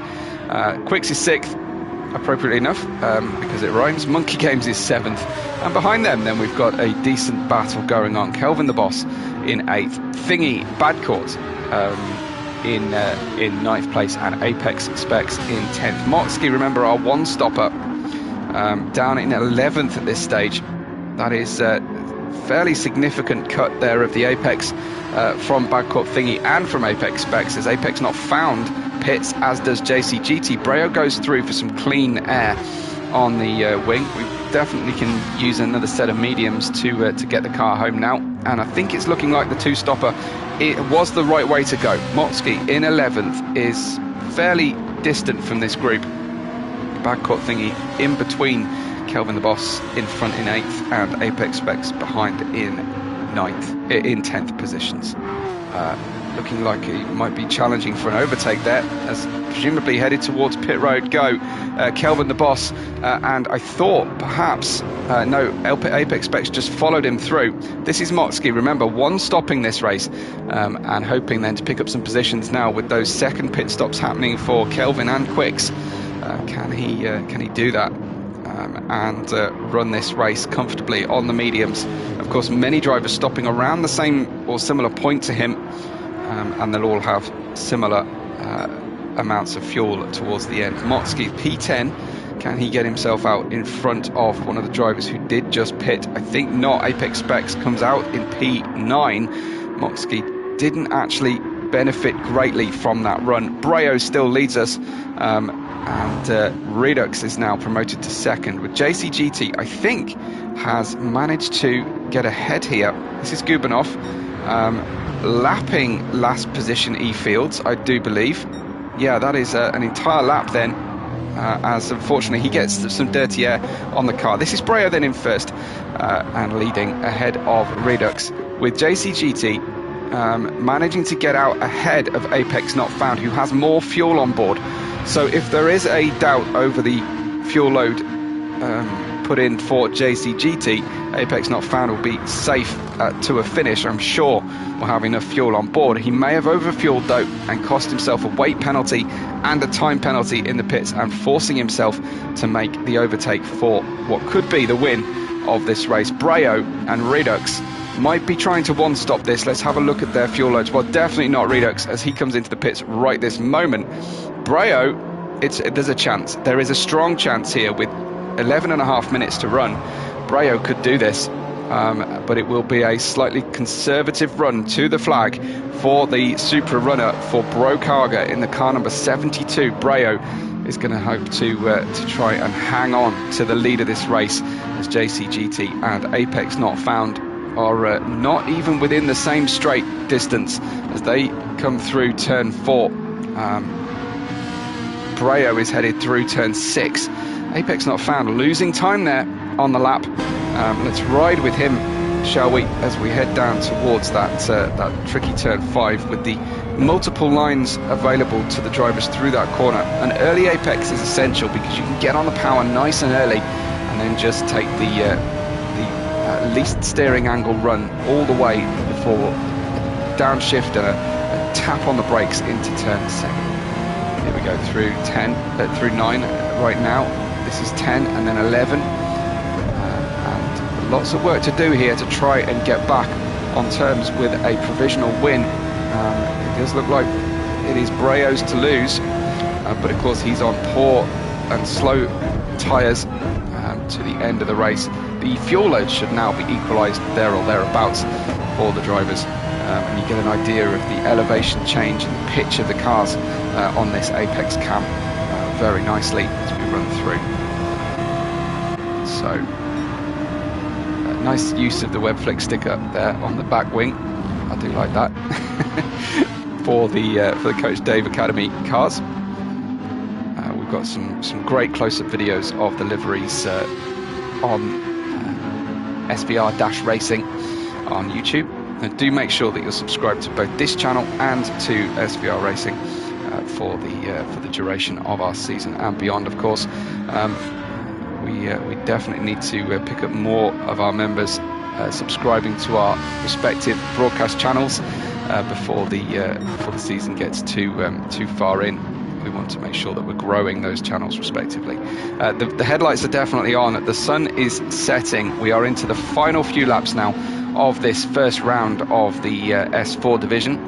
Quicks is 6th, appropriately enough, because it rhymes. Monkey Games is 7th, and behind them then we've got a decent battle going on. Kelvin the Boss in 8th, Thingy Badcourt in 9th place, and Apex Specs in 10th. Motsky, remember, our one-stopper, down in 11th at this stage. That is fairly significant cut there of the Apex from Badcourt Thingy and from Apex Specs, as Apex Not Found pits, as does JCGT. Breo goes through for some clean air on the wing. We definitely can use another set of mediums to get the car home now, and I think it's looking like the two-stopper, it was the right way to go. Motsky in 11th is fairly distant from this group. Badcourt Thingy in between Kelvin the Boss in front in 8th, and Apex Specs behind in 10th positions. Looking like it might be challenging for an overtake there, as presumably headed towards pit road go Kelvin the Boss, and I thought perhaps no, Apex Specs just followed him through. This is Motsky, remember, one stopping this race, and hoping then to pick up some positions now with those second pit stops happening for Kelvin and Quicks. Can he do that and run this race comfortably on the mediums? Of course, many drivers stopping around the same or similar point to him, and they'll all have similar amounts of fuel towards the end. Motsky P10, can he get himself out in front of one of the drivers who did just pit? I think not. Apex Specs comes out in P9. Motsky didn't actually benefit greatly from that run. Breo still leads us, and Redux is now promoted to second, with JCGT, I think, has managed to get ahead here. This is Gubanov, lapping last position E-Fields, I do believe. Yeah, that is an entire lap then, as unfortunately he gets some dirty air on the car. This is Breo then in first, and leading ahead of Redux, with JCGT managing to get out ahead of Apex Not Found, who has more fuel on board. So if there is a doubt over the fuel load put in for JCGT, Apex Not Found will be safe to a finish. I'm sure we'll have enough fuel on board. He may have overfueled though and cost himself a weight penalty and a time penalty in the pits, and forcing himself to make the overtake for what could be the win of this race. Breo and Redux might be trying to one-stop this. Let's have a look at their fuel loads. Well, definitely not Redux, as he comes into the pits right this moment. Breo, there's a chance. There is a strong chance here with 11.5 minutes to run. Breo could do this, but it will be a slightly conservative run to the flag for the Supra runner for Brokaga in the car number 72. Breo is going to hope to try and hang on to the lead of this race, as JCGT and Apex Not Found are not even within the same straight distance as they come through turn 4. Breo is headed through turn 6. Apex Not Found losing time there on the lap. Let's ride with him, shall we, as we head down towards that tricky turn 5 with the multiple lines available to the drivers through that corner. An early apex is essential because you can get on the power nice and early and then just take the least steering angle run all the way before downshift and a tap on the brakes into turn 7. Here we go through 9 right now. This is 10 and then 11. And lots of work to do here to try and get back on terms with a provisional win. It does look like it is Breo's to lose, but of course he's on poor and slow tyres to the end of the race. The fuel load should now be equalised there or thereabouts for the drivers, and you get an idea of the elevation change and the pitch of the cars on this Apex cam very nicely as we run through. So nice use of the Webflix sticker there on the back wing. I do like that. for the Coach Dave Academy cars. We've got some great close-up videos of the liveries on SVR-Racing on YouTube. And do make sure that you're subscribed to both this channel and to SVR Racing for the duration of our season and beyond, of course. We definitely need to pick up more of our members subscribing to our respective broadcast channels before the season gets too far in. We want to make sure that we're growing those channels respectively. The headlights are definitely on. The sun is setting. We are into the final few laps now of this first round of the S4 division.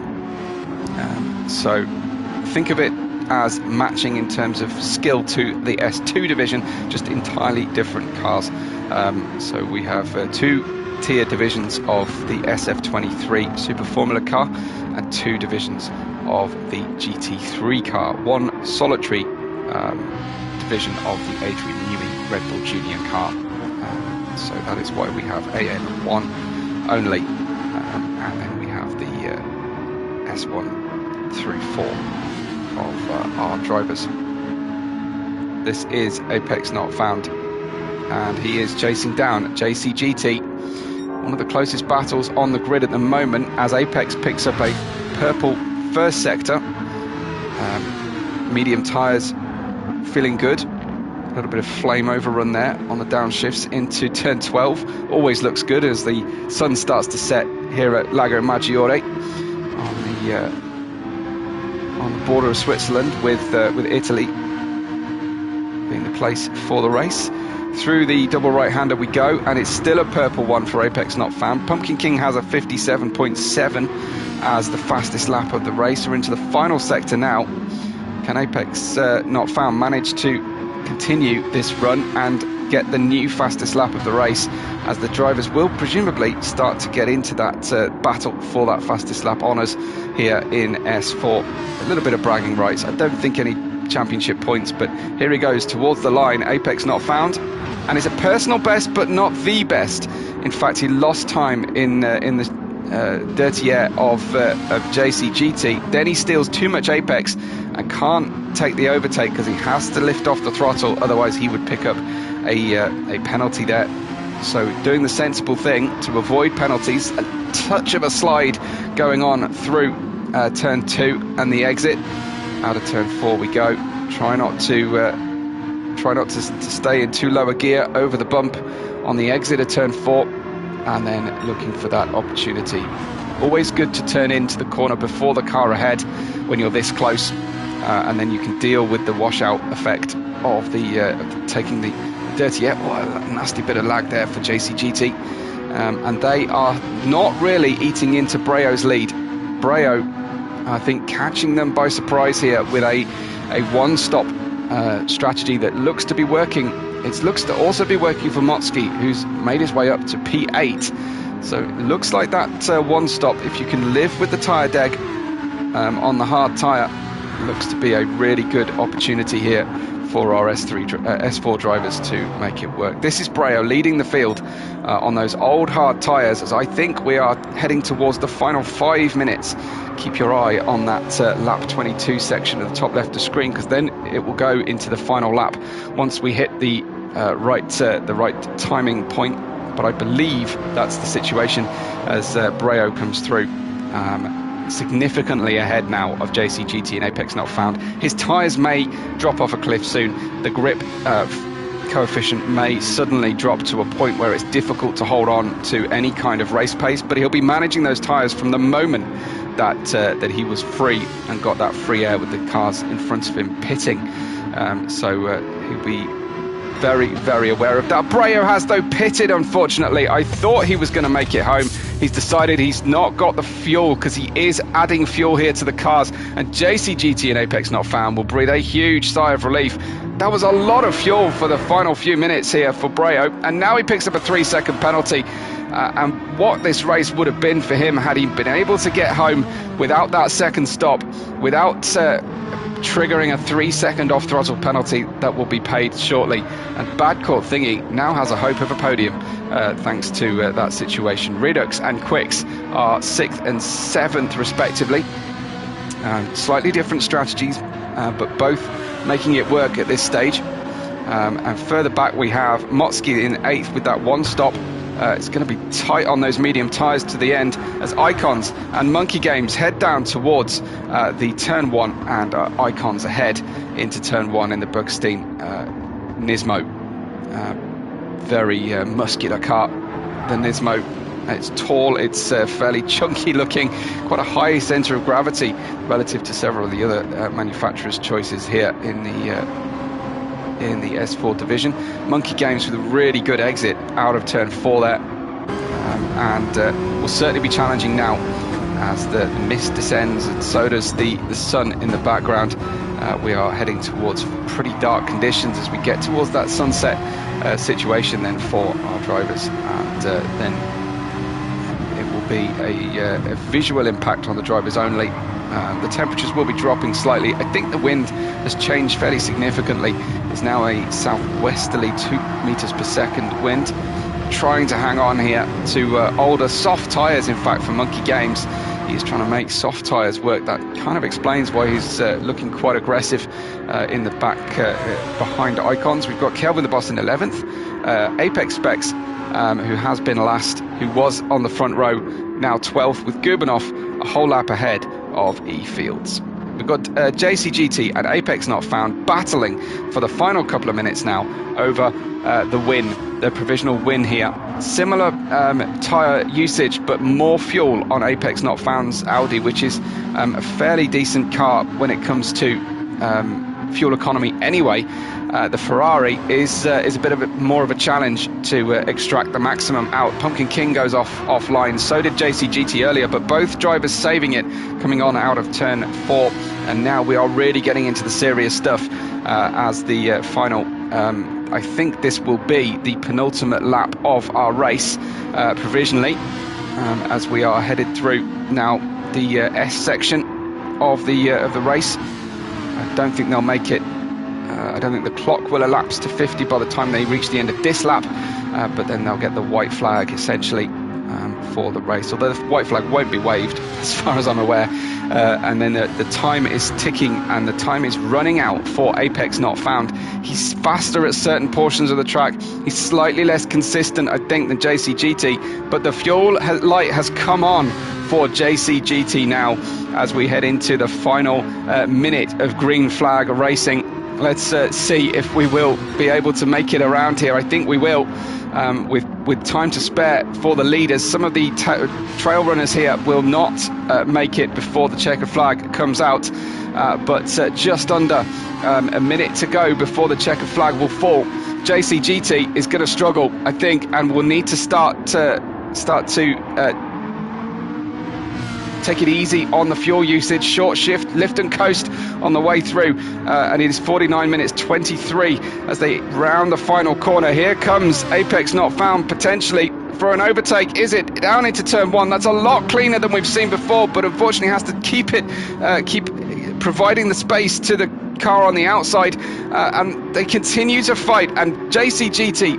So think of it as matching in terms of skill to the S2 division, just entirely different cars. So we have 2 tier divisions of the SF23 Super Formula car and 2 divisions of the GT3 car, 1 solitary division of the Adrian Newey Red Bull Junior car. So that is why we have AN1 only, and then we have the S1 through 4 of our drivers. This is Apex Not Found, and he is chasing down JCGT. One of the closest battles on the grid at the moment, as Apex picks up a purple first sector. Medium tyres feeling good. A little bit of flame overrun there on the downshifts into turn 12. Always looks good as the sun starts to set here at Lago Maggiore on the border of Switzerland with Italy being the place for the race. Through the double right-hander we go, and it's still a purple one for Apex Not Found. Pumpkin King has a 57.7 as the fastest lap of the race. We're into the final sector now. Can Apex Not Found manage to continue this run and get the new fastest lap of the race, as the drivers will presumably start to get into that battle for that fastest lap honours here in S4. A little bit of bragging rights. I don't think any championship points, but here he goes towards the line. Apex Not Found, and it's a personal best but not the best. In fact, he lost time in the dirty air of JCGT. Then he steals too much apex and can't take the overtake because he has to lift off the throttle, otherwise he would pick up a penalty there. So doing the sensible thing to avoid penalties, a touch of a slide going on through turn 2 and the exit. Out of turn 4 we go. Try not to stay in too low a gear over the bump on the exit of turn 4, and then looking for that opportunity. Always good to turn into the corner before the car ahead when you're this close, and then you can deal with the washout effect of taking the dirty air. Oh, a nasty bit of lag there for JCGT, and they are not really eating into Breo's lead. Breo, I think, catching them by surprise here with a one-stop strategy that looks to be working. It looks to also be working for Motsky, who's made his way up to P8. So it looks like that one stop, if you can live with the tyre deg on the hard tyre, looks to be a really good opportunity here for our S4 drivers to make it work. This is Breo leading the field on those old hard tyres, as I think we are heading towards the final 5 minutes. Keep your eye on that lap 22 section at the top left of the screen, because then it will go into the final lap once we hit the right timing point. But I believe that's the situation as Breo comes through. Significantly ahead now of JCGT and Apex Not Found. His tyres may drop off a cliff soon. The grip coefficient may suddenly drop to a point where it's difficult to hold on to any kind of race pace, but he'll be managing those tyres from the moment that he was free and got that free air with the cars in front of him pitting. So he'll be very, very aware of that. Breo has, though, pitted, unfortunately. I thought he was going to make it home. He's decided he's not got the fuel, because he is adding fuel here to the cars, and JCGT and Apex Not Found will breathe a huge sigh of relief. That was a lot of fuel for the final few minutes here for Breo, and now he picks up a 3-second penalty. And what this race would have been for him had he been able to get home without that second stop, without triggering a 3-second off-throttle penalty that will be paid shortly. And Bad Court Thingy now has a hope of a podium thanks to that situation. Redux and Quicks are 6th and 7th respectively. Slightly different strategies, but both making it work at this stage. And further back we have Motsky in 8th with that one stop. It's going to be tight on those medium tyres to the end as Icons and Monkey Games head down towards the turn 1, and Icons ahead into turn 1 in the Bugstein Nismo. Very muscular car, the Nismo. It's tall, it's fairly chunky looking, quite a high centre of gravity relative to several of the other manufacturers' choices here in the S4 division. Monkey Games with a really good exit out of turn 4 there, and will certainly be challenging now as the mist descends, and so does the sun in the background. We are heading towards pretty dark conditions as we get towards that sunset situation then for our drivers, and then it will be a visual impact on the drivers only. The temperatures will be dropping slightly. I think the wind has changed fairly significantly. It's now a southwesterly 2 meters per second wind. Trying to hang on here to older soft tyres, in fact, for Monkey Games. He's trying to make soft tyres work. That kind of explains why he's looking quite aggressive in the back behind Icons. We've got Kelvin the Boss in 11th. Apex Specs, who has been last, who was on the front row, now 12th, with Gubanoff a whole lap ahead of E-Fields. We've got JCGT and Apex Not Found battling for the final couple of minutes now over the win, the provisional win here. Similar tyre usage, but more fuel on Apex Not Found's Audi, which is a fairly decent car when it comes to fuel economy anyway. The Ferrari is a bit of more of a challenge to extract the maximum out. Pumpkin King goes offline, so did JCGT earlier, but both drivers saving it coming on out of turn 4, and now we are really getting into the serious stuff as the final I think this will be the penultimate lap of our race provisionally, as we are headed through now the S section of the race. I don't think they'll make it. I don't think the clock will elapse to 50 by the time they reach the end of this lap, but then they'll get the white flag essentially for the race, although the white flag won't be waved as far as I'm aware. And then the time is ticking and the time is running out for Apex Not Found. He's faster at certain portions of the track. He's slightly less consistent, I think, than JCGT, but the fuel light has come on for JCGT now as we head into the final minute of green flag racing. Let's see if we will be able to make it around here. I think we will, with time to spare for the leaders. Some of the trail runners here will not make it before the checkered flag comes out, but just under a minute to go before the checkered flag will fall. JCGT is going to struggle, I think, and will need to start to take it easy on the fuel usage. Short shift, lift and coast on the way through, and it is 49 minutes 23 as they round the final corner. Here comes Apex Not Found potentially for an overtake. Is it down into turn 1? That's a lot cleaner than we've seen before, but unfortunately has to keep providing the space to the car on the outside, and they continue to fight, and JCGT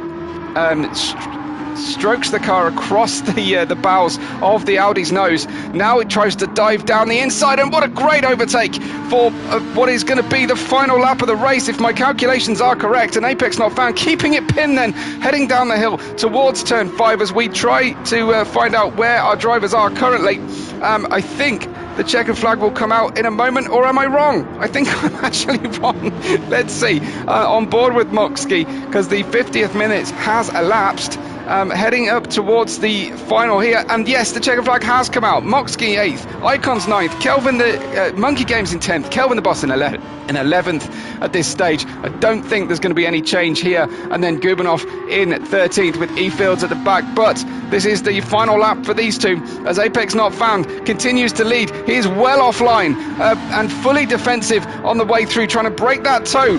strokes the car across the bows of the Audi's nose. Now it tries to dive down the inside, and what a great overtake for what is going to be the final lap of the race, if my calculations are correct. And Apex Not Found keeping it pinned, then heading down the hill towards turn 5 as we try to find out where our drivers are currently. I think the checkered flag will come out in a moment, or am I wrong? I think I'm actually wrong. Let's see. On board with Moxkey, because the 50th minute has elapsed. Heading up towards the final here, and yes, the checkered flag has come out. Moxkey 8th, Icons 9th, Kelvin the Monkey Games in 10th, Kelvin the Boss in 11th at this stage. I don't think there's going to be any change here, and then Gubanov in 13th with E-Fields at the back, but this is the final lap for these two as Apex Not Found continues to lead. He is well offline and fully defensive on the way through, trying to break that toe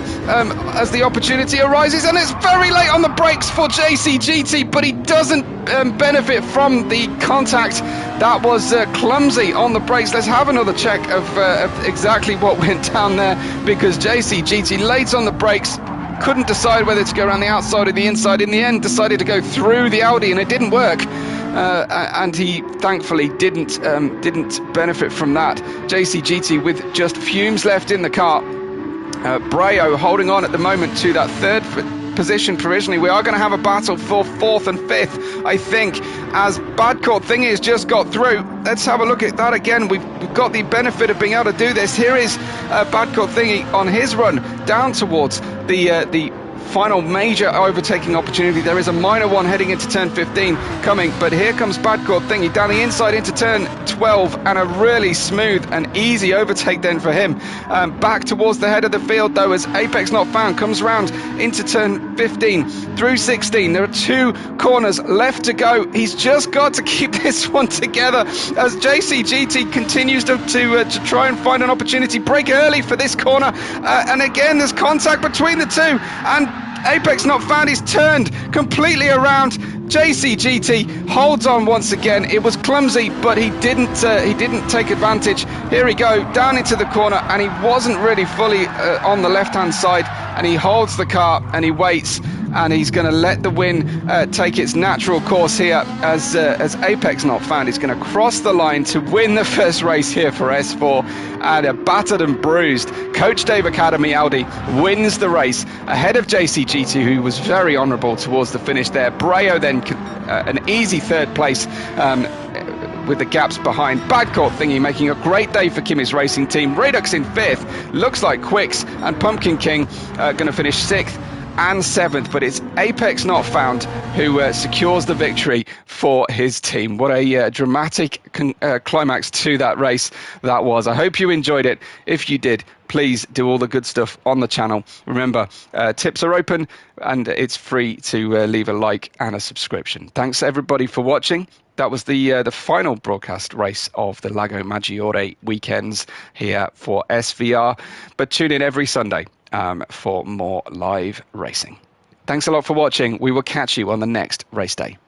as the opportunity arises, and it's very late on the brakes for JCGT, but he doesn't benefit from the contact. That was clumsy on the brakes. Let's have another check of exactly what went down there, because JCGT late on the brakes, couldn't decide whether to go around the outside or the inside. In the end, decided to go through the Audi, and it didn't work. And he thankfully didn't benefit from that. JCGT with just fumes left in the car. Brayo holding on at the moment to that third position provisionally. We are going to have a battle for 4th and 5th, I think, as Bad Court Thingy has just got through. Let's have a look at that again. We've got the benefit of being able to do this. Here is Bad Court Thingy on his run down towards the final major overtaking opportunity. There is a minor one heading into turn 15 coming, but here comes Bad Court Thingy down the inside into turn 12, and a really smooth and easy overtake then for him. Back towards the head of the field though, as Apex Not Found comes round into turn 15 through 16. There are 2 corners left to go. He's just got to keep this one together as JCGT continues to try and find an opportunity. Break early for this corner, and again there's contact between the two, and Apex Not Found is turned completely around. JCGT holds on once again. It was clumsy, but he didn't take advantage. Here we go down into the corner, and he wasn't really fully on the left hand side, and he holds the car and he waits, and he's going to let the win take its natural course here as Apex Not Found is going to cross the line to win the first race here for S4, and a battered and bruised Coach Dave Academy Audi wins the race ahead of JCGT, who was very honourable towards the finish there. Brayo then an easy 3rd place with the gaps behind. Bad Court Thingy making a great day for Kimmy's racing team. Redux in 5th, looks like Quicks and Pumpkin King going to finish 6th and 7th, but it's Apex Not Found who secures the victory for his team. What a dramatic climax to that race that was. I hope you enjoyed it. If you did, please do all the good stuff on the channel. Remember, tips are open, and it's free to leave a like and a subscription. Thanks everybody for watching. That was the final broadcast race of the Lago Maggiore weekends here for SVR. But tune in every Sunday for more live racing. Thanks a lot for watching. We will catch you on the next race day.